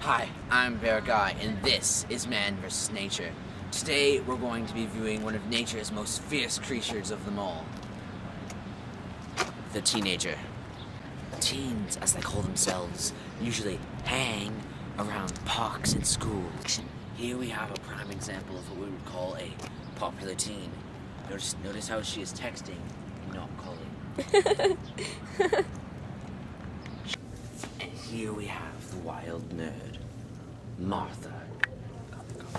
Hi, I'm Bear Guy, and this is Man vs. Nature. Today, we're going to be viewing one of nature's most fierce creatures of them all. The teenager. Teens, as they call themselves, usually hang around parks and schools. Here we have a prime example of what we would call a popular teen. Notice how she is texting, not calling. And here we have the wild nerd, Martha.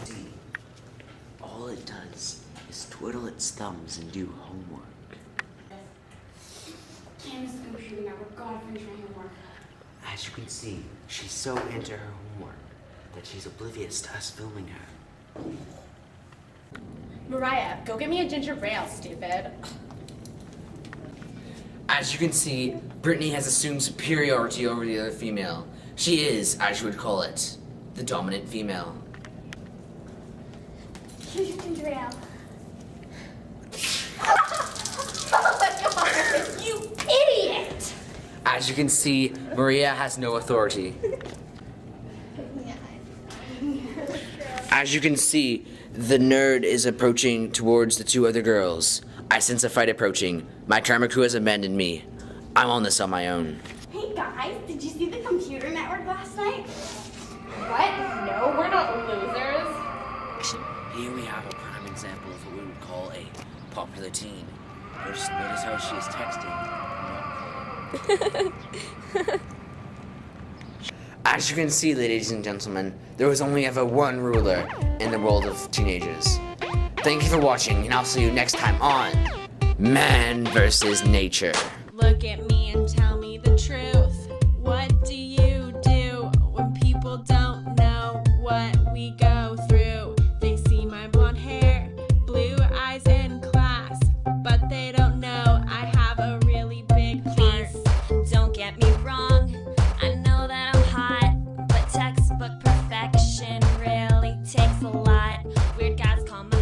See, all it does is twiddle its thumbs and do homework. Candace Computer Network, gotta finish my homework. As you can see, she's so into her homework that she's oblivious to us filming her. Mariah, go get me a ginger ale, stupid. As you can see, Brittany has assumed superiority over the other female. She is, as you would call it, the dominant female. Here's your ginger ale. You idiot! As you can see, Maria has no authority. As you can see, the nerd is approaching towards the two other girls. I sense a fight approaching. My karma crew has abandoned me. I'm on this on my own. Hey guys, did you see the Computer Network last night? What? No, we're not losers. Here we have a prime example of what we would call a popular teen. Notice how she is texting, not calling. As you can see, ladies and gentlemen, there was only ever one ruler in the world of teenagers. Thank you for watching, and I'll see you next time on Man vs. Nature. Look at me and tell me the truth. What do you do when people don't know what we go through? They see my blonde hair, blue eyes in class, but they don't know I have a really big heart. Don't get me wrong, I know that I'm hot, but textbook perfection really takes a lot. Weird guys call me